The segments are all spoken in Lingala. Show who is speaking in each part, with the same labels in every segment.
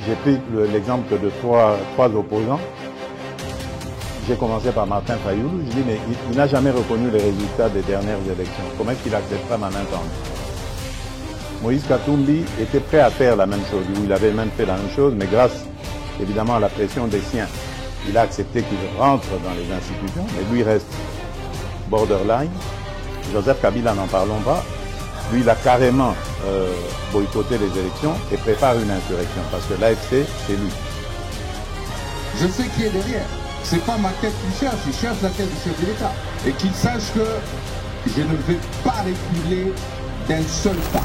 Speaker 1: J'ai pris l'exemple de trois opposants. J'ai commencé par Martin Fayoulou. Je dis, mais il n'a jamais reconnu les résultats des dernières élections. Comment est-ce qu'il acceptera ma main tendue? Moïse Katumbi était prêt à faire la même chose. Il avait même fait la même chose, mais grâce évidemment à la pression des siens, il a accepté qu'il rentre dans les institutions, mais lui reste borderline. Joseph Kabila, n'en parlons pas. Lui, il a carrément boycotté les élections et prépare une insurrection, parce que l'AFC, c'est lui.
Speaker 2: Je sais qui est derrière. C'est pas ma tête qu'il cherche, il cherche la tête du chef de l'État. Et qu'il sache que je ne vais pas reculer d'un seul pas.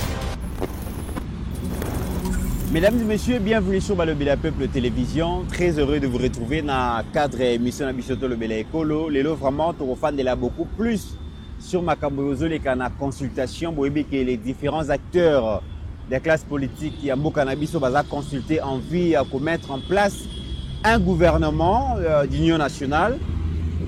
Speaker 3: Mesdames et messieurs, bienvenue sur le Bela Peuple Télévision. Très heureux de vous retrouver dans le cadre de l'émission Nabisoto le Bela Ekolo. Lelo vraiment, pour fan de la beaucoup plus sur ma camboyozo les canaux consultation. Vous voyez que les différents acteurs des classes politiques qui ont cannabis ont consulté en vue à mettre en place un gouvernement d'union nationale,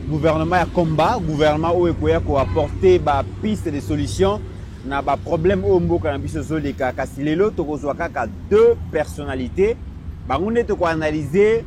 Speaker 3: gouvernement à combat, gouvernement où il faut apporter des pistes de solutions. Na ba problème au mboka na biso zoleka kasi lelo tokozwa kaka deux personnalités bango to ko analyser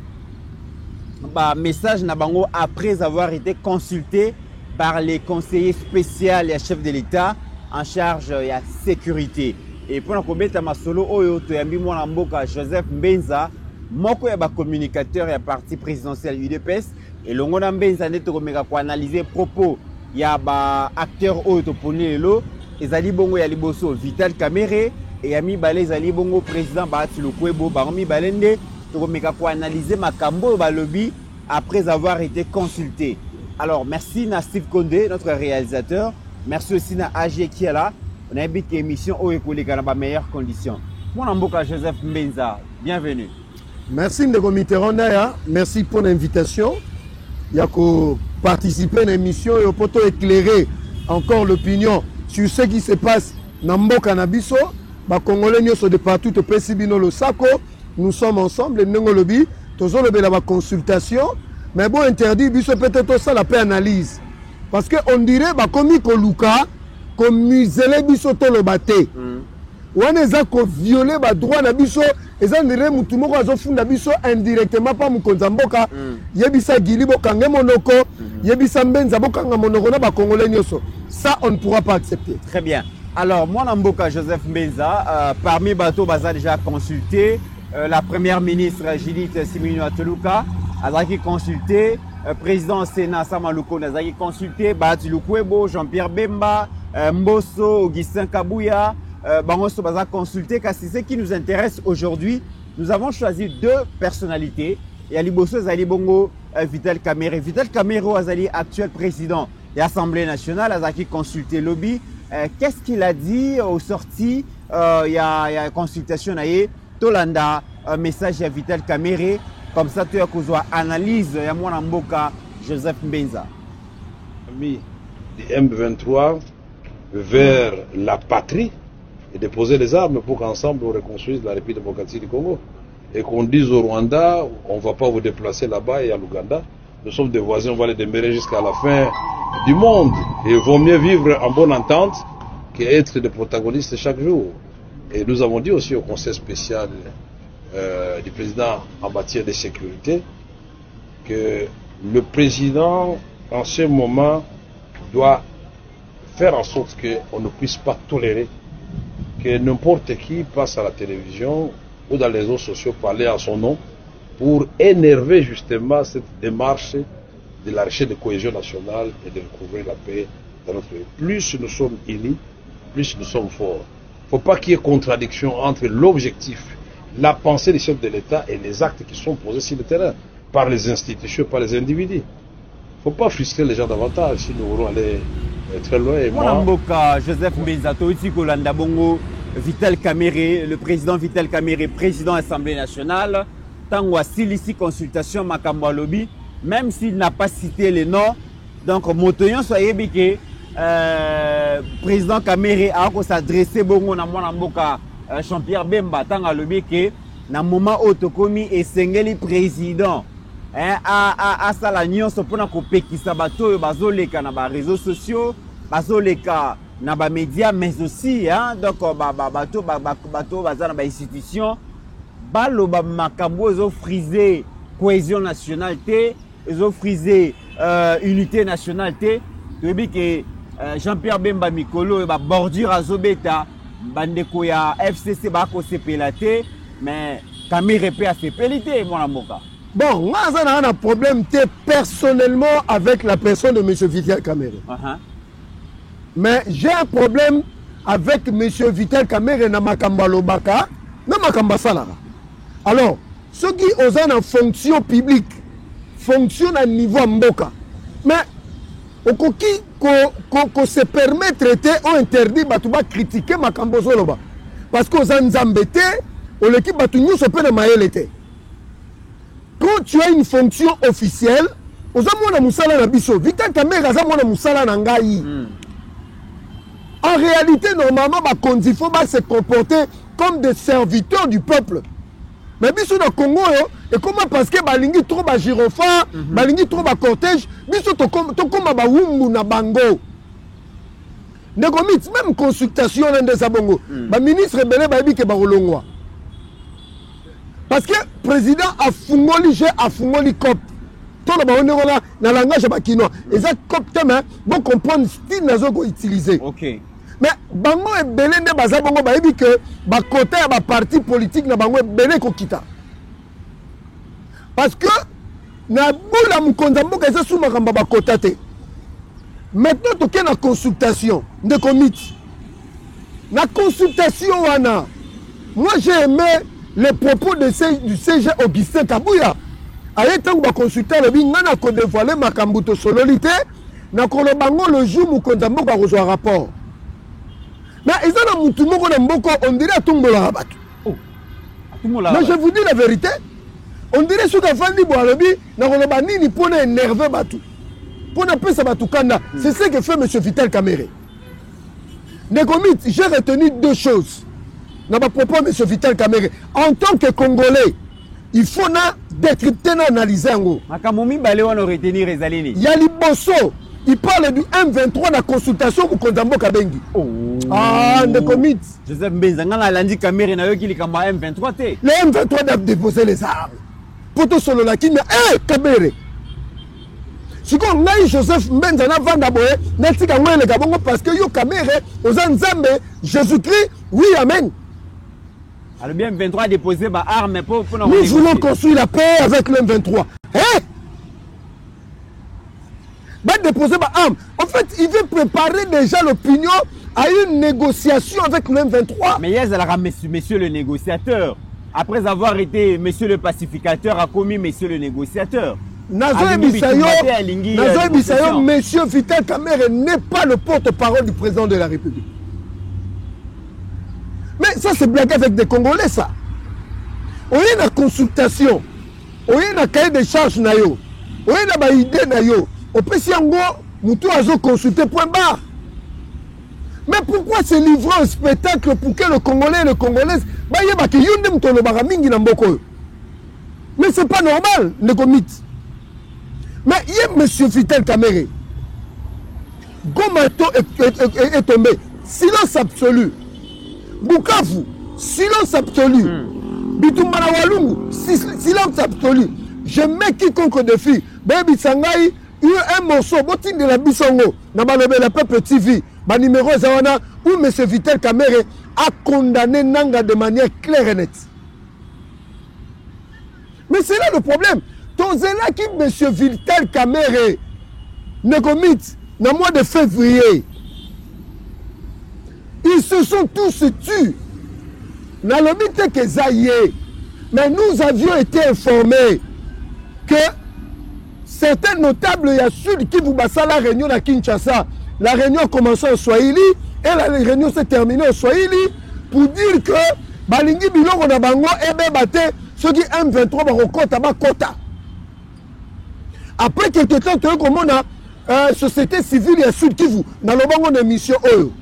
Speaker 3: ba message na bango après avoir été consulté par les conseillers spéciaux et chefs de l'État en charge de la sécurité. Et pour nakobeta masolo oyo to yambi mwana mboka Joseph Mbenza moko ya ba communicateur ya parti présidentiel UDPS et longo na Mbenza neto ko meka ko analyser propos ya ba acteur oyo to poni lelo ezali bongo ya liboso Vital Kamerhe et Yami Balé ezali bongo président Bahati Lukwebo baromi balende to komeka ko analyser makambo balobi après avoir été consulté. Alors merci à Steve Condé, notre réalisateur, merci aussi à AG qui est là. On a une émission au écolika dans les meilleures conditions. Mon mboka Joseph Mbenza, bienvenue.
Speaker 4: Merci Ndeko Mitterrand, merci pour l'invitation. Il y a que participer à l'émission et pour éclairer encore l'opinion sur ce qui se passe dans Mboka Nabiso, les Congolais sont de partout, nous sommes ensemble, nous avons la consultation, mais bon, interdit, peut-être ça la paix analyse. Parce qu'on dirait, comme il Luka, comme muselé biso tolo bate. On a violé les droits de biso, et ça dirait, mutumoko azofunda biso indirectement pas mukonzamboka, yebisa gilibo kange monoko, yebisa mbenza bokanga monoko na ba Congolais nyoso. Ça, on ne pourra pas accepter.
Speaker 3: Très bien. Alors, moi, Namboka Joseph Mbenza, parmi Bateau Baza déjà consulté, la première ministre Judith Suminwa Tuluka a consulté, président Sénat Samaluko a consulté, Bahati Lukwebo, Jean-Pierre Bemba, Mbosso, Augustin Kabouya, Bangoso Baza consulté, car c'est ce qui nous intéresse aujourd'hui. Nous avons choisi deux personnalités. Il y a Liboso Zali Bongo, Vital Kamerhe. Vital Kamerhe Azali, actuel président de l'Assemblée nationale, Azaki consulté lobby. Qu'est-ce qu'il a dit aux sorties? Il y a une consultation, Tolanda, un message à Vital Kamerhe. Comme ça, tu as une analyse. Il y a mon mboka Joseph Mbenza.
Speaker 5: Ami du M23 vers la patrie et déposer les armes pour qu'ensemble on reconstruise la République démocratique du Congo. Et qu'on dise au Rwanda, on ne va pas vous déplacer là-bas et à l'Ouganda. Nous sommes des voisins, on va les demeurer jusqu'à la fin du monde. Et il vaut mieux vivre en bonne entente qu'être des protagonistes chaque jour. Et nous avons dit aussi au Conseil spécial du président en matière de sécurité que le président, en ce moment, doit faire en sorte qu'on ne puisse pas tolérer que n'importe qui passe à la télévision ou dans les réseaux sociaux parler à son nom pour énerver justement cette démarche de la recherche de cohésion nationale et de recouvrir la paix dans notre pays. Plus nous sommes unis, plus nous sommes forts. Il ne faut pas qu'il y ait contradiction entre l'objectif, la pensée des chefs de l'État et les actes qui sont posés sur le terrain par les institutions, par les individus. Il ne faut pas frustrer les gens davantage si nous voulons aller très loin. Et
Speaker 3: moi, Joseph Mbenza, Kolanda Bongo, Vital Kamerhe, le président Vital Kamerhe, président de l'Assemblée nationale, tant que Silisi consultation Makambo lobby, même s'il n'a pas cité les noms, donc Motoyon soyez biqué, président Kamerhe a s'adressé bongo na mwana mboka Jean-Pierre Bemba tant à lobby que na moment autokomi et sengeli président à sala nyonso pona ko pekisa bato bazoleka na ba réseaux sociaux bazoleka na ba médias mais aussi donc bato baza na ba institution baloba makambo ils ont frisé cohésion nationale té, ils ont frisé unité nationale té. Tu dis que Jean-Pierre Bemba Mikolo ba bordure azobeta bandeko ya FCC ba ko sepelate mais Kamere pe a sepelité mon amoka.
Speaker 4: Bon, moi ça n'a un problème personnellement avec la personne de M. Vital Kamerhe. Mais j'ai un problème avec M. Vital Kamerhe na makamba lobaka, na makamba salara. Alors, ceux qui osent en fonction publique, fonctionnent à niveau mboka. Mais au qui qu'on se permet de traiter ou interdit de critiquer makambo zoloba. Parce qu'on a nzambete, ou l'équipe batunyu se peut de maëlete. Quand tu as une fonction officielle, on a mon moussala na biso. Vital Kamerhe a mon moussala na ngai. En réalité, normalement, il faut se comporter comme des serviteurs du peuple. Mais biso na Congo, et comment parce que balingi trop ba girofa, balingi trop ba cortège, biso to comme ba wumbu na bango. Negomit même consultation dans des abongo. Ba ministre belé ba bi ke ba rolongwa. Parce que le président a fungoli cop. Tout le monde dans le langage bakinois. Et ça cop thème, bon comprendre style nazo go utiliser.
Speaker 3: OK.
Speaker 4: Mais bango e belé ne baza bango ba yebi que ba côté ba parti politique na bango e belé ko kita. Parce que na bula mukonza mboka eza suma kamba ba kotate. Maintenant to ke na consultation de comité. Na consultation wana. Moi j'ai aimé les propos du CG Augustin Kabouya. Aye tango ba consulter le bingana ko dévoiler makambuto sololité na kolobango le jour mukonza mboka reçoit rapport. Mais ils ont un mouton na mboko on dirait tumbola rabatu. Oh. Mais je vous dis la vérité. On dirait ce qu'a fait Boalobi na koloba nini pona énerver batu. Pona pesa batu kanda. C'est ce que fait M. Vital Kamerhe. Negomit, j'ai retenu deux choses. N'a pas propos M. Vital Kamerhe. En tant que Congolais, il faut décrypter, analyser. Il y a Liboso, il parle du M23 dans la consultation pour Konzambo Kabengi. Ah, Negomit.
Speaker 3: Joseph Mbenzanga a dit Kamerhe n'a eu qu'il y a M23.
Speaker 4: Le M23 doit déposer les armes. Pour tout solo la qui Kamerhe. Si on a Joseph Mbenzanga Vandaboye, n'etika ngwe le Gabongo parce que yo Kamerhe, aux Nzambe, Jésus-Christ, oui, amen.
Speaker 3: Alors bien M23 a déposé ma arme pour
Speaker 4: nous voulons construire la paix avec le M23. Hein? Va déposer ma arme. En fait, il veut préparer déjà l'opinion à une négociation avec le M23.
Speaker 3: Mais hier, monsieur le négociateur. Après avoir été monsieur le pacificateur, a commis monsieur le négociateur.
Speaker 4: Nazo Ebisayo, monsieur Vital Kamerhe n'est pas le porte-parole du président de la République. Mais ça, c'est blagué avec des Congolais, ça. On y a une consultation. On y a un cahier de charges. On y a une idée. On peut s'y consulter, point barre. Mais pourquoi se livrer un spectacle pour que le Congolais et le Congolais... Mais c'est pas normal, le comité. Mais il y a M. Vital Kamerhe. Gomato est tombé. Silence absolu. Bukavu, silence absolu. Bitumbala Walungu, silence absolu. Je mets quiconque au défi. Baby Sangai, il y a un morceau, botin de la Bissongo, dans la Peuple TV, ma numéro Zawana, où M. Vital Kamerhe a condamné Nanga de manière claire et nette. Mais c'est là le problème. Tonzela qui M. Vital Kamerhe ne commit dans le mois de février. Ils se sont tous tués. Mais nous avions été informés que certains notables y a sud qui vous passent la réunion à Kinshasa. La réunion a commencé en Swahili et la réunion s'est terminée en Swahili pour dire que Balingi Bilongo na bango ebe bate ceux qui M23 bakota bakota. Après quelques temps, tu as comme on a société civile à sud Kivu dans le bango de mission Oyo.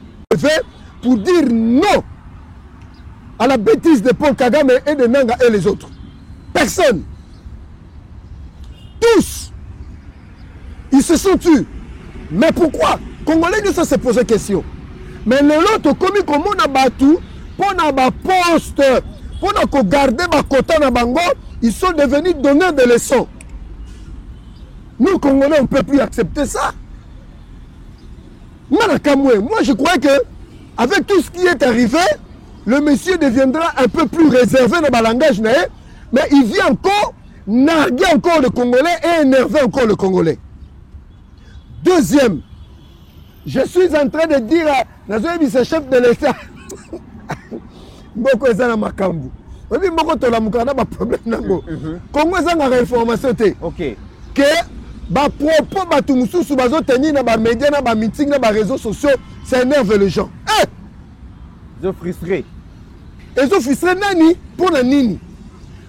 Speaker 4: Pour dire non à la bêtise de Paul Kagame et de Nanga et les autres. Personne. Tous. Ils se sont tués. Mais pourquoi? Congolais nous se posent question. Mais le lot commis comme on a battu pour un poste Pour garder ma quota na bango, ils sont devenus donneurs de leçons. Nous, Congolais, on ne peut plus accepter ça. Moi, je crois que avec tout ce qui est arrivé, le monsieur deviendra un peu plus réservé dans le langage, mais il vient encore narguer encore le Congolais et énerver encore le Congolais. Deuxième, je suis en train de dire à ce chef de l'État, Mboko eza na makambu. Obi mboko tola mukana ba problème nango. Kongo eza na information te.
Speaker 3: OK.
Speaker 4: Que ba propos ba tumususu bazo tenir na ba médias na ba meeting na ba réseaux sociaux, ça énerve les gens.
Speaker 3: Ils sont frustrés.
Speaker 4: Ils sont frustrés nani pour la nini.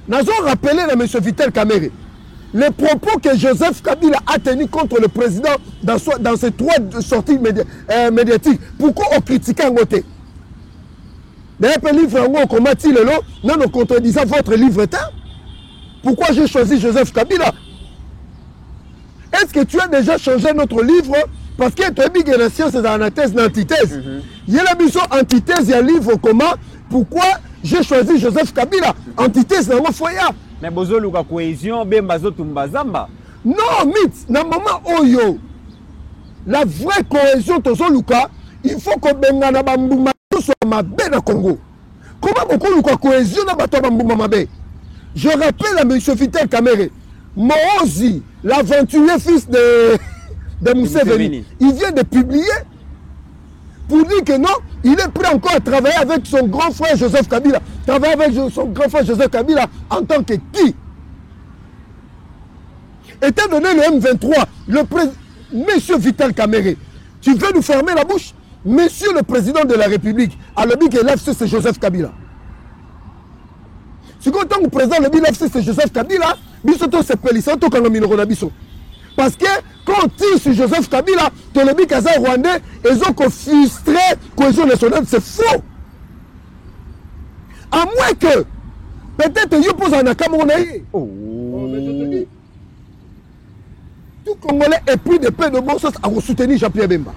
Speaker 4: Nazo rappelé à monsieur Vital Kamerhe les propos que Joseph Kabila a tenus contre le président dans ses 3 sorties médiatiques. Pourquoi on critique un côté? D'ailleurs, le livre, comment dit le lot, non, nous contredisant votre livre temps. Pourquoi j'ai choisi Joseph Kabila? Est-ce que tu as déjà changé notre livre? Parce que tu as dit que la science est dans la thèse, l'antithèse. Il y a la mission antithèse, il y a un livre comment? Pourquoi j'ai choisi Joseph Kabila? Antithèse, dans mon foyer.
Speaker 3: Mais bozo luka cohésion, ben bazo tumbazamba.
Speaker 4: Non, mythe, dans le moment oyo, la vraie cohésion, tozo luka, il faut que bengana bambuma soit mabé dans Congo. Comment beaucoup luka cohésion na bato bambuma mabé? Je rappelle à M. Vital Kamerhe, Mohozi, l'aventurier fils de Museveni, il vient de publier pour dire que non, il est prêt encore à travailler avec son grand frère Joseph Kabila. Travailler avec son grand frère Joseph Kabila en tant que qui? Étant donné le M23, Monsieur Vital Kamerhe, tu veux nous fermer la bouche? Monsieur le président de la République, à l'objet que l'AFC c'est Joseph Kabila. Si quand on président de l'AFC c'est Joseph Kabila, bisoto c'est Pelissa, tout quand on minore biso. Parce que quand on tire sur Joseph Kabila, tu le dis qu'à Rwandais, ils ont frustré la cohésion nationale, c'est faux. À moins que, peut-être, ils posent un Camerounais. Tout Congolais est pris de paix de bon sens à soutenir Jean-Pierre Bemba.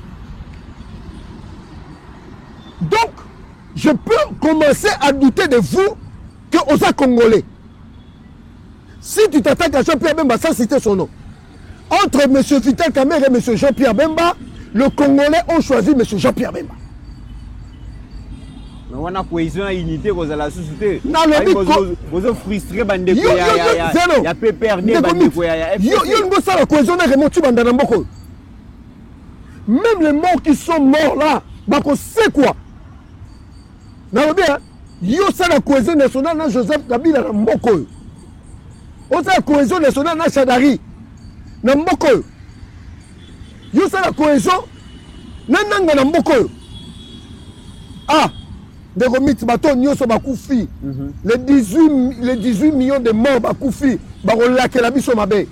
Speaker 4: Donc, je peux commencer à douter de vous que vous êtes Congolais. Si tu t'attaques à Jean-Pierre Bemba sans citer son nom, entre M. Vital Kamerhe et M. Jean-Pierre Bemba, le Congolais ont choisi M. Jean-Pierre Bemba.
Speaker 3: Mais on a cohésion et unité vous allez la société.
Speaker 4: Non, le
Speaker 3: vous êtes frustrés bande ko ya PPRD bande ko ya FCC.
Speaker 4: Yo ngo ça la cohésion na remontu bande na mboko. Même les morts qui sont morts là, bako c'est quoi? Non bien, yo ça la cohésion nationale na Joseph Kabila na mboko. O ça la cohésion nationale na Chadari. Na mboko yo ça la cohésion nanga na mboko de remit bato nyoso bakufi les 18 millions de morts bakufi bakolaka la biso mabe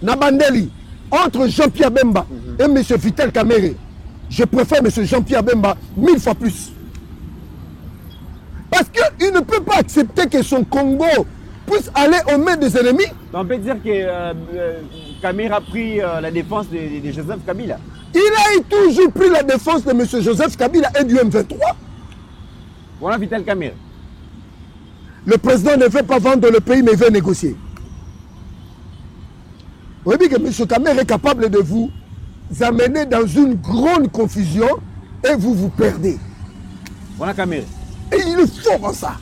Speaker 4: na bandeli entre Jean-Pierre Bemba et M. Vital Kamerhe. Je préfère M. Jean-Pierre Bemba 1000 fois plus parce qu'il ne peut pas accepter que son Congo puisse aller aux mains des ennemis.
Speaker 3: On peut dire que Kamerhe a pris la défense de Joseph Kabila.
Speaker 4: Il a toujours pris la défense de M. Joseph Kabila et du M23.
Speaker 3: Voilà Vital Kamerhe.
Speaker 4: Le président ne veut pas vendre le pays, mais il veut négocier. Vous voyez que M. Kamerhe est capable de vous amener dans une grande confusion et vous vous perdez.
Speaker 3: Voilà Kamerhe.
Speaker 4: Et il est fort en ça.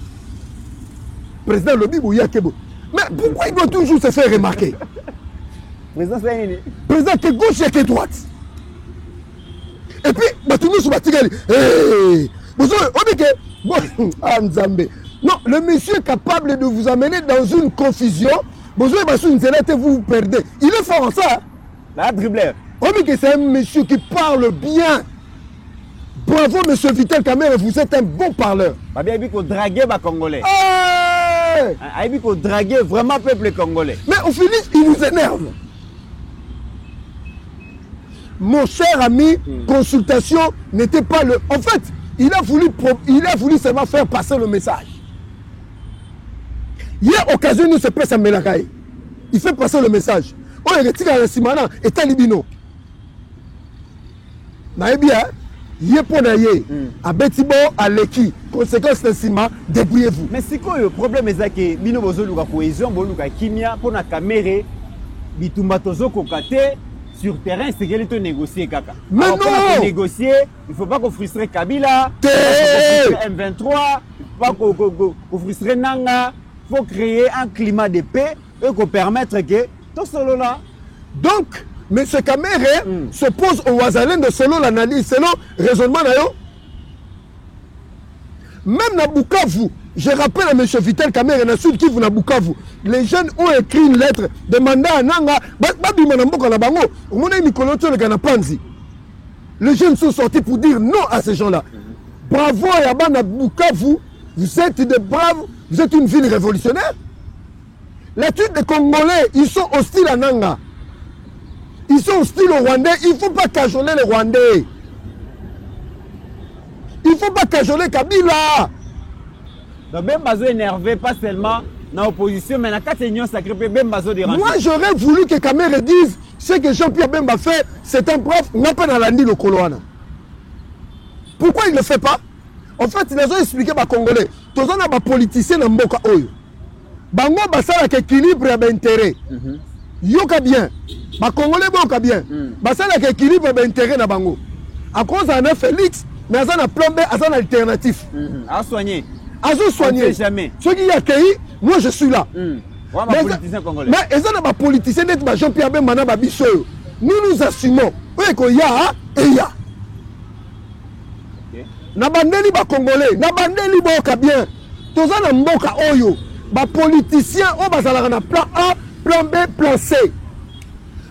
Speaker 4: Président Lobi Bouya Kebo. Mais pourquoi il doit toujours se faire remarquer?
Speaker 3: Président
Speaker 4: que gauche et que droite. Et puis, nous sommes fatigués. Non, le monsieur est capable de vous amener dans une confusion. Vous perdez. Il est fort en ça.
Speaker 3: La dribbleur.
Speaker 4: C'est un monsieur qui parle bien. Bravo, monsieur Vital Kamerhe, vous êtes un bon parleur.
Speaker 3: Il faut draguer les Congolais. Il faut draguer vraiment le peuple congolais.
Speaker 4: Mais au final, il nous énerve. Mon cher ami, consultation n'était pas le... En fait, il a voulu seulement faire passer le message. Il y a occasion de se passer à Melakaï. Il fait passer le message. On est retiré à la Simana et Talibino. Bien, Yé pour naïe, à Betibo, à l'équipe, conséquence de ciment, débrouillez-vous.
Speaker 3: Mais c'est quoi le problème? C'est que bino bozo luka cohésion, bolo luka kimia, pour na caméra, bitumba tozo kokate sur terrain, c'est qu'elle est négocier kaka.
Speaker 4: Mais
Speaker 3: alors,
Speaker 4: non!
Speaker 3: Pour négocier, il faut pas qu'on frustre Kabila, M23, pas qu'on frustre Nanga. Il faut créer un climat de paix et qu'on permettre que tout solo là.
Speaker 4: Donc, M. Kamere s'oppose au Ouazalène de selon l'analyse, selon le raisonnement. Même dans Bukavu, je rappelle à M. Vital Kamere, qui vous na Bukavu, les jeunes ont écrit une lettre demandant à Nanga, les jeunes sont sortis pour dire non à ces gens-là. Bravo à Bukavu, vous êtes des braves, vous êtes une ville révolutionnaire. L'étude des Congolais, ils sont hostiles à Nanga. Ils sont hostiles aux Rwandais. Il ne faut pas cajoler les Rwandais. Il ne faut pas cajoler Kabila.
Speaker 3: Donc, même Bazo énervé, pas seulement dans l'opposition, mais dans la union sacrée, même Bazo dérange.
Speaker 4: Moi, j'aurais voulu que Kamere dise ce que Jean-Pierre Bemba fait, c'est un prof, n'a pas dans l'andi le Koloana. Pourquoi il ne le fait pas? En fait, ils ont expliqué aux Congolais. Tous les gens politiciens dans Mboka Oyo. Bango basala l'équilibre d'intérêt. Yoka bien. Les Congolais boka bien. Basala l'équilibre d'intérêt na bango. À cause d'un Félix, mais à un plan B, à un alternatif.
Speaker 3: À soigner.
Speaker 4: À soigner.
Speaker 3: Jamais.
Speaker 4: Ceux qui y accueilli, moi je suis là.
Speaker 3: Mais politicien congolais.
Speaker 4: Mais ils ont des politiciens d'être Jean-Pierre Bemba na Babiso. Nous assumons. Oui, qu'il y a et il y a. Nabandeli ba Congolais, nabandeli boka bien. Toza na mboka oyo, ba politiciens o bazala na plan A, plan B, plan C.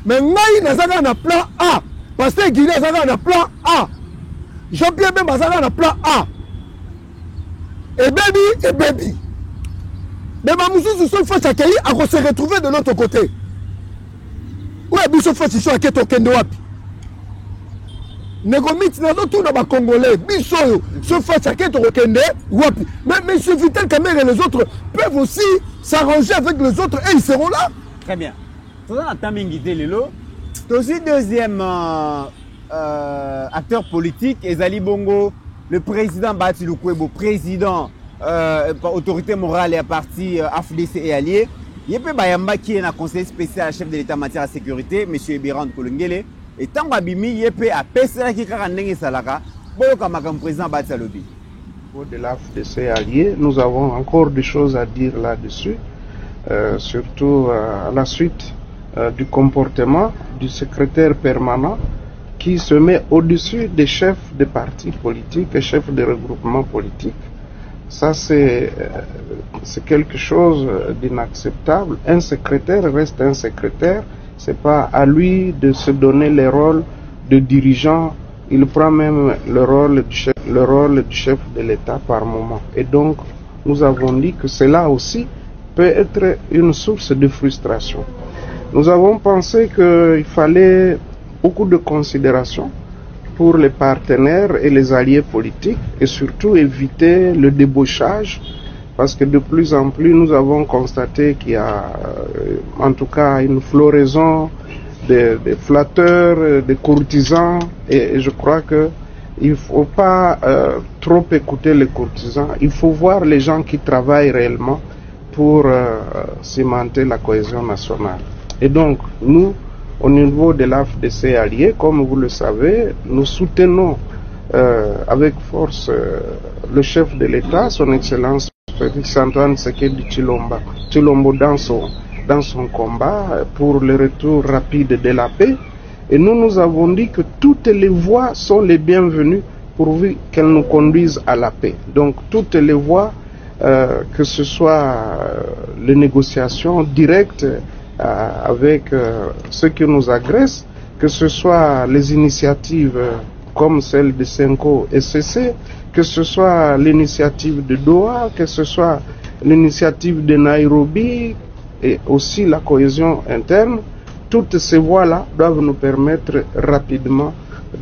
Speaker 4: Mais ngai nazaka na plan A, parce que Guinée nazaka na plan A. Jean-Pierre Bemba nazaka na plan A. Et baby. Mais ma moussou sont fait accueillir à se retrouver de l'autre côté. Où est Bissot fait ici à Keto Kendo Wapi? Négomite na tout na ba Congolais, Bissot se fait à Keto Kendo Wapi. Mais M. Vital Kamere et les autres peuvent aussi s'arranger avec les autres et ils seront là.
Speaker 3: Très bien. Tout ça, on a minguité Lelo. C'est aussi deuxième acteur politique, Ezali Bongo, le président Bati Lukwebo, président autorité morale et à parti AFDC et alliés. Yepe Bayamba qui est un conseiller spécial chef de l'État en matière de sécurité, M. Ebirand Kolungele. Et tant que Yepe a PCA qui a rendu Salaka, comme président Bati Alobi.
Speaker 6: Au niveau de l'AFDC allié, nous avons encore des choses à dire là-dessus, surtout à la suite du comportement du secrétaire permanent qui se met au-dessus des chefs de partis politiques et chefs de regroupements politiques. Ça, c'est quelque chose d'inacceptable. Un secrétaire reste un secrétaire. C'est pas à lui de se donner le rôle de dirigeant. Il prend même le rôle du chef de l'État par moment. Et donc, nous avons dit que cela aussi peut être une source de frustration. Nous avons pensé qu'il fallait beaucoup de considération pour les partenaires et les alliés politiques et surtout éviter le débauchage parce que de plus en plus nous avons constaté qu'il y a en tout cas une floraison de flatteurs, de courtisans et je crois que il ne faut pas trop écouter les courtisans, il faut voir les gens qui travaillent réellement pour cimenter la cohésion nationale. Et donc nous, au niveau de l'AFDC allié, comme vous le savez, nous soutenons avec force le chef de l'État, son Excellence Félix Antoine Tshisekedi Tshilombo dans son combat pour le retour rapide de la paix. Et nous avons dit que toutes les voies sont les bienvenues pourvu qu'elles nous conduisent à la paix. Donc toutes les voies, que ce soit les négociations directes, avec ceux qui nous agressent, que ce soit les initiatives comme celle de Senko et SCC, que ce soit l'initiative de Doha, que ce soit l'initiative de Nairobi et aussi la cohésion interne, toutes ces voies-là doivent nous permettre rapidement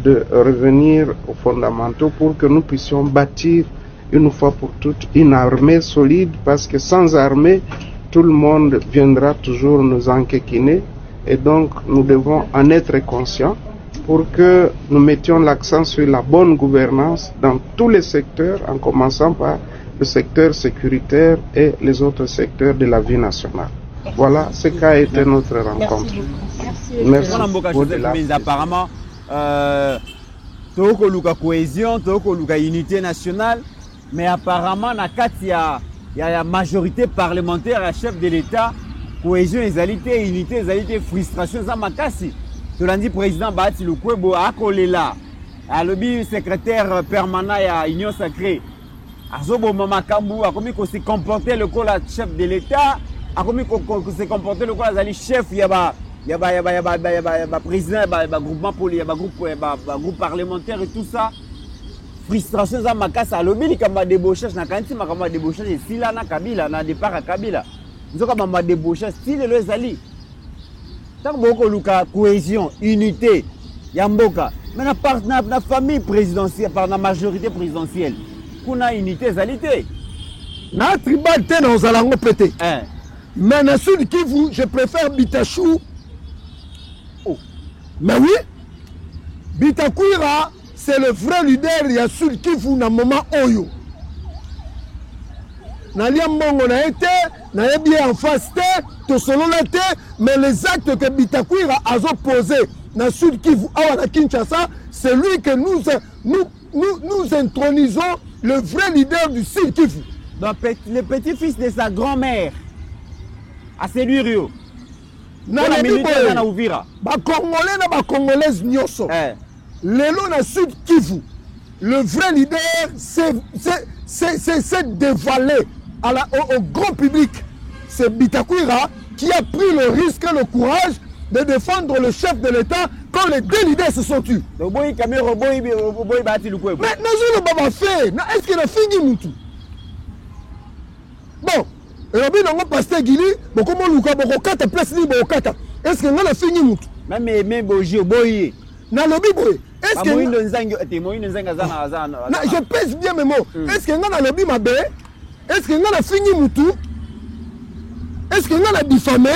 Speaker 6: de revenir aux fondamentaux pour que nous puissions bâtir une fois pour toutes une armée solide, parce que sans armée, tout le monde viendra toujours nous enquéquiner et donc nous devons en être conscients pour que nous mettions l'accent sur la bonne gouvernance dans tous les secteurs, en commençant par le secteur sécuritaire et les autres secteurs de la vie nationale. Voilà ce qu'a été notre rencontre. Merci.
Speaker 3: Apparemment, toko luka cohésion, toko luka unité nationale, mais apparemment, il y a la majorité parlementaire à chef de l'État, cohésion, égalité, unité, égalité, frustration, ça m'a cassé. Tu l'as dit, président Bahati Lukwebo a collé là. À l'objet secrétaire permanent à l'Union Sacrée. À ce moment, Makambu a commis qu'on s'est comporté le col chef de l'État, a commis qu'on s'est comporté le col chef, il y a président, il y a groupement politique, il y a groupe parlementaire et tout ça. Frustration, ça m'a cassé. À l'objet, il y a débauchage, il y a débauchage, ici là, na Kabila, na départ à Kabila. Nous avons débauchage, style le Zali. Tant que beaucoup de cohésion, unité, Yamboka, mais la famille présidentielle, par la majorité présidentielle, qu'on a unité, égalité.
Speaker 4: Na tribal te na ozalango pété. Mais na Sud Kivu, je préfère Bitachou. Oh. Mais oui, Bitakwira, c'est le vrai leader de Sud Kivu na moment Oyo. Na liambongo na été, na bien en face te, to solo na te, mais les actes que Bitakwira a posés na Sud Kivu, awa na Kinshasa, c'est lui que nous intronisons le vrai leader du Sud Kivu.
Speaker 3: Donc, le petit-fils de sa grand-mère, à celui Rio.
Speaker 4: Na Congolais na Congolaises nyoso. Lelo na Sud Kivu, le vrai leader c'est dévoilé au grand public. C'est Bitakwira qui a pris le risque et le courage de défendre le chef de l'État quand les deux leaders se sont tués. Mais est-ce qu'il a fini Moutou? Bon, et pasteur Guili, comment Luka Bokata place ni Bokata? Est-ce qu'il a fini Moutou?
Speaker 3: Même Boji Boye.
Speaker 4: Na lobby boy. Est-ce que je pèse bien mes mots. Est-ce qu'il y a lobby ma bé? Est-ce qu'il y a fini Moutou? Est-ce qu'il y a diffamé?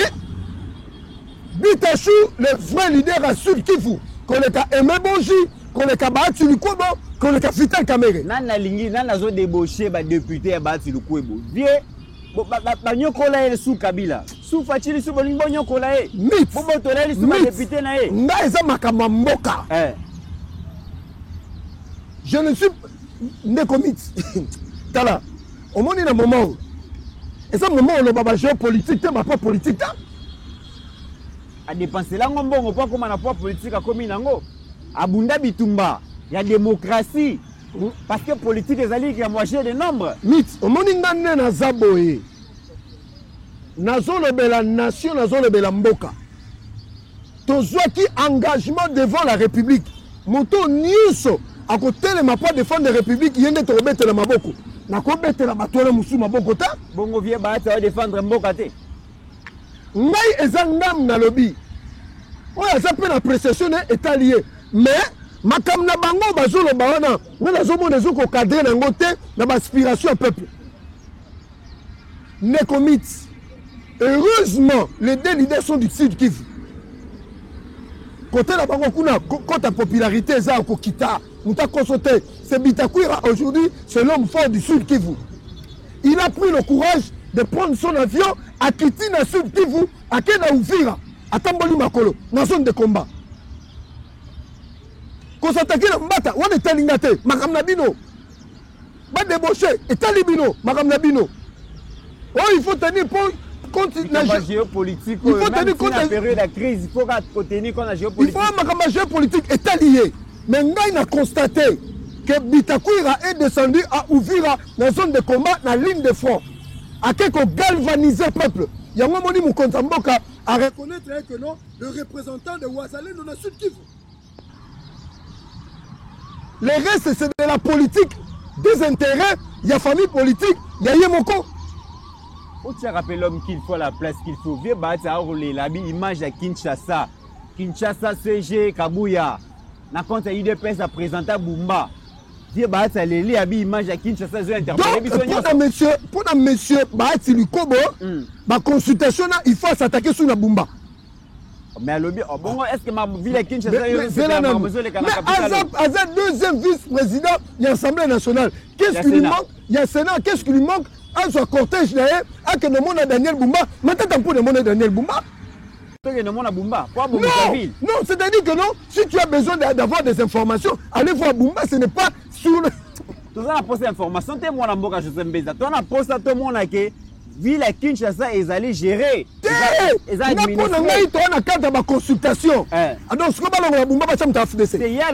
Speaker 4: Bitachou, le vrai leader à Sud Kivu, qu'on est à Aimé Bonji, qu'on est à Bahati Lukwebo, qu'on est à Vital Kamerhe.
Speaker 3: Nana lingi, nana zo débauché ba député à Bahati Lukwebo. Vieux, ba nyokola ele sous Kabila. Sous Fachili sous bolingo nyokola e.
Speaker 4: Mythe.
Speaker 3: Bobo toleli sous député na e.
Speaker 4: Nga eza makama mboka. Je ne suis ndeko mythe. Tala, au monde na moment. Et ça moment le baba géopolitique, ma pas politique.
Speaker 3: A dépenser la ngombongo pas comme na pas politique a commis nango. Abunda bitumba, il y a démocratie. Parce que politique est allée qui a moitié de nombre.
Speaker 4: Mythe, au monde ngane na zaboye. Nazo le bela nation, nazo le bela mboka. Tozwa qui engagement devant la République. Moto nyuso à côté de ma pas défendre la République, yende to robete na maboko. Na ko bete la batole musu maboko ta.
Speaker 3: Bongo vie ba ta défendre mboka te.
Speaker 4: Ngai ezangam na lobby. Oya za pe na précession est allié. Mais makam na bango bazolo bawana, na nazo mona zo ko cadrer na ngote na aspiration peuple. Nekomit. Heureusement, les deux leaders sont du Sud Kivu. Côté la bango kuna quand ta popularité za ko kita, muta consulter, c'est Bitakwira aujourd'hui, c'est l'homme fort du Sud Kivu. Il a pris le courage de prendre son avion à quitter le Sud Kivu, à Kena Uvira, à Tamboli Makolo, dans la zone de combat. Quand s'attaque à Mbata, on est talingate, Makam Nabino. Pas débauché, et Talibino, Makam Nabino. Oh, il faut tenir compte de
Speaker 3: la géopolitique. Il faut tenir compte de la période de crise. Il faut tenir compte de la géopolitique.
Speaker 4: Il faut que la géopolitique est alliée. Mais Ngaï a constaté que Bitakwira est descendu à Uvira, dans la zone de combat, dans la ligne de front. À quelque galvaniser le peuple. Il y a un moment où Moukontamboka à reconnaître que non, le représentant de Ouazalé dans le Sud Kivu. Le reste, c'est de la politique, des intérêts, il y a famille politique, il y a Yemoko.
Speaker 3: Où tu as rappelé l'homme qu'il faut la place qu'il faut. Vieux Bahati a roulé la image à Kinshasa. Kinshasa, CG, Kabuya. Na compte à UDPS à présenter Bumba. Vieux Bahati a l'élé à image à Kinshasa.
Speaker 4: Donc, pour monsieur Bahati Lukwebo, ma consultation, il faut s'attaquer sur la Bumba.
Speaker 3: Mais est-ce que ma ville est Kinshasa
Speaker 4: Aza deuxième vice-président de l'Assemblée nationale. Qu'est-ce qui lui manque? Il y a Sénat. Qu'est-ce qui lui manque? À son cortège, à que le monde a Daniel Bumba. Maintenant, pour le monde a Daniel Bumba. Non, c'est-à-dire que non, si tu as besoin d'avoir des informations, allez voir Bumba, ce n'est pas sur le...
Speaker 3: Tout ça, on a posté l'information, tout le monde a posté Joseph Mbeza. Tout a posté tout le monde a que ville à Kinshasa, ils allaient gérer.
Speaker 4: Ils allaient administrer. On a cadre de consultation. Donc, ce que je Bumba,
Speaker 3: c'est hier,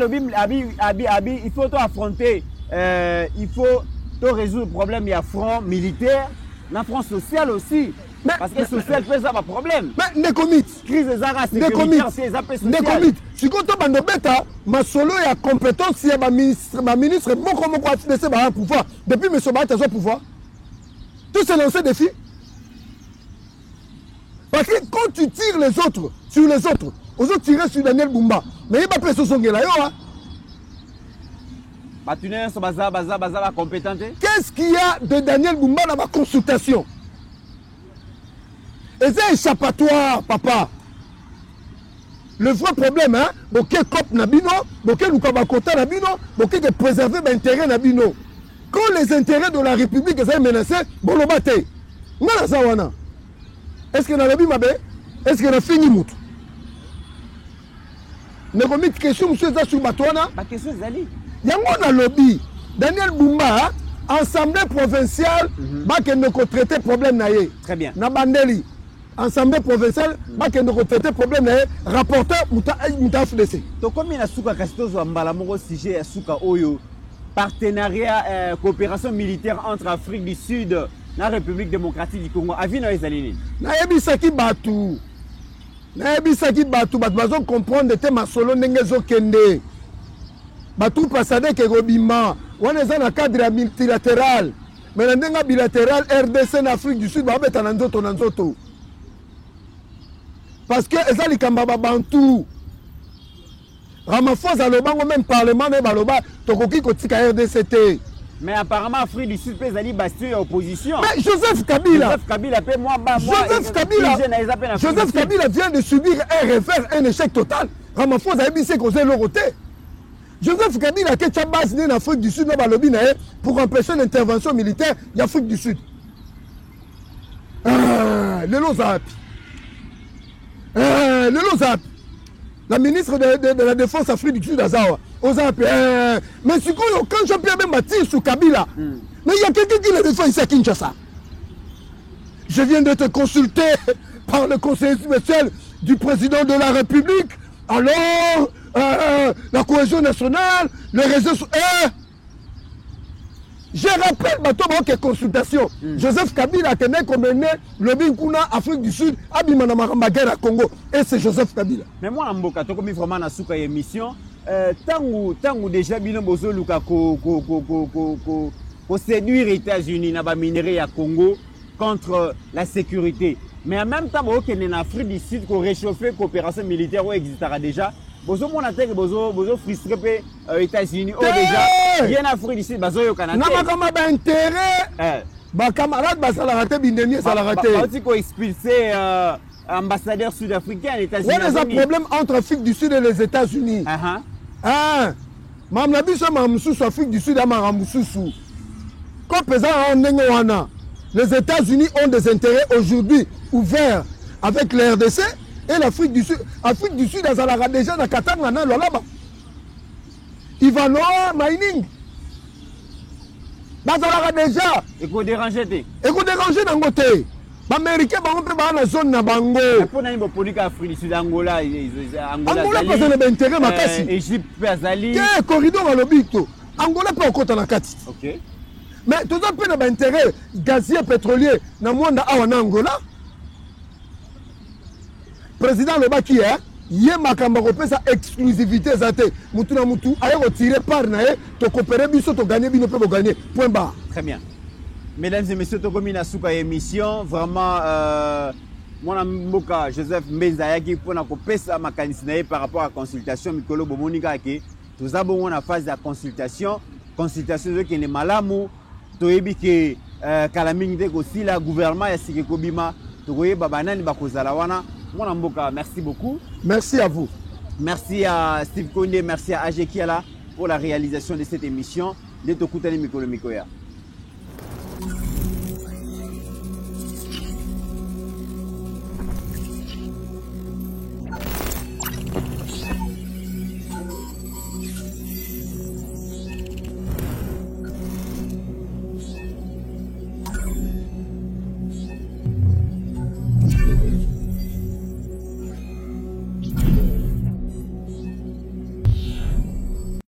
Speaker 3: il faut affronter, il faut résoudre le problème, il y a front militaire, la front sociale aussi. Parce que social fait ça, pas problème.
Speaker 4: Mais ne commit.
Speaker 3: Crise des arts sécuritaires, c'est les appels sociaux.
Speaker 4: Ne commit. Si quand on a bêta, ma solo est à compétence, si ma ministre, mon comment a laissé un pouvoir. Depuis M. Bat, il a pouvoir. Tout s'est lancé défi. Parce que quand tu tires les autres sur les autres, aux autres tirer sur Daniel Bumba, mais il n'y a pas plus de son là. Qu'est-ce qu'il y a de Daniel Bumba dans ma consultation? Et c'est échappatoire, papa. Le vrai problème, hein, c'est que COP Nabino, c'est que Lukabakota Nabino, c'est que préserver l'intérêt Nabino. Quand les intérêts de la République sont menacés, bon, le bâté. Est-ce que dans le bimabé, est-ce que dans fini mout? Ne remet question, monsieur Zassou Batouana.
Speaker 3: Ma question est Ali.
Speaker 4: Il y a un lobby. Daniel Bumba, Assemblée provinciale, qui ne traiter problème.
Speaker 3: Très bien.
Speaker 4: Nabandeli. Assemblée provinciale, qui ne traiter problème. Rapporteur Moutaf DC.
Speaker 3: Donc, comme il y a Souka Castos, Mbalamoro, sujet Souka Oyo, partenariat, coopération militaire entre Afrique du Sud et la République démocratique du Congo, Avino et Zalini.
Speaker 4: Naebisaki Batou. Naebisaki Batou, Batou, comprendre que ma solo n'engezo kende. Batou passade ke Robima. On est dans un cadre multilatéral. Mais dans un bilatéral, RDC en Afrique du Sud, on va mettre en Anzoto. Parce que les Alikambaba Bantou. Ramaphosa le bango même parlement ne baloba tokoki kotika RDCT.
Speaker 3: Mais apparemment Afrique du Sud les ali bastion et opposition.
Speaker 4: Mais Joseph Kabila
Speaker 3: paie moi
Speaker 4: Joseph Kabila vient de subir un revers, un échec total. Ramaphosa a bissé causé le roté. Joseph Kabila a été basé en Afrique du Sud pour empêcher l'intervention militaire d'Afrique du Sud. Le Lozap. Le Lozap. La ministre de la Défense Afrique du Sud, Azawa. Mais quand je peux même bâtir sur Kabila, mais il y a quelqu'un qui le défend ici à Kinshasa. Je viens de te consulter par le conseiller spécial du président de la République. Alors, la cohésion nationale, les réseaux sociaux. Je rappelle maintenant que consultation. Joseph Kabila a tenu comme le Binkuna, Afrique du Sud, Abimana Marambagera, Congo. Et c'est Joseph Kabila.
Speaker 3: Mais moi, en Boka, comme vraiment dans la émission, tant déjà Bino Bozo Luka ko séduire les États-Unis dans la minerie à Congo contre la sécurité. Mais en même temps, en Afrique du Sud, qu'on réchauffe la coopération militaire où existera déjà. Bozo mon attaque bozo frustré aux États-Unis déjà bien Afrique du Sud bazo au Canada.
Speaker 4: Na makama ba intérêt. Ba camarade ba ça l'a raté bindemi ça l'a raté.
Speaker 3: Ba aussi ko expulser ambassadeur sud-africain aux États-Unis.
Speaker 4: Il y a un problème entre Afrique du Sud et les États-Unis. Mam nabi so mamsusu Afrique du Sud ama mamsusu. Quand pesant en Nengoana, les États-Unis ont des intérêts aujourd'hui ouverts avec les RDC. Et l'Afrique du Sud, Afrique du Sud, elle a déjà dans Katanga, là-bas. Ivanoa Mining. Elle a déjà.
Speaker 3: Et qu'on dérange.
Speaker 4: Et qu'on dérange dans le côté. Les Américains vont faire la zone de Bango.
Speaker 3: Pour nous, pour l'Afrique du Sud, Angola,
Speaker 4: Angola peut faire l'intérêt, ma casse.
Speaker 3: Égypte, Azali.
Speaker 4: Quel corridor à l'obito. Angola peut encore dans la carte.
Speaker 3: Ok.
Speaker 4: Mais tout ça peut avoir intérêt gazier pétrolier dans le monde en Angola. Président le Baki, il y a sa exclusivité. Moutouna Moutou, a retiré par Naé, tu coopérer, tu gagner, tu peux gagner. Point barre.
Speaker 3: Très bien. Mesdames et messieurs, tu as souka émission. Vraiment, mon Mboka Joseph Mbeza qui pour na ma candidature par rapport à la consultation Mikolo Bomonika qui tout avons en phase de consultation qui est malamu, tu es que Kalaming de aussi la gouvernement ya Sikekobima, tu es babanani bakozala wana. Mon Amboka, merci beaucoup.
Speaker 4: Merci à vous.
Speaker 3: Merci à Steve Kondé, merci à AG Kiala pour la réalisation de cette émission. De Tokutani Mikolo Mikoya.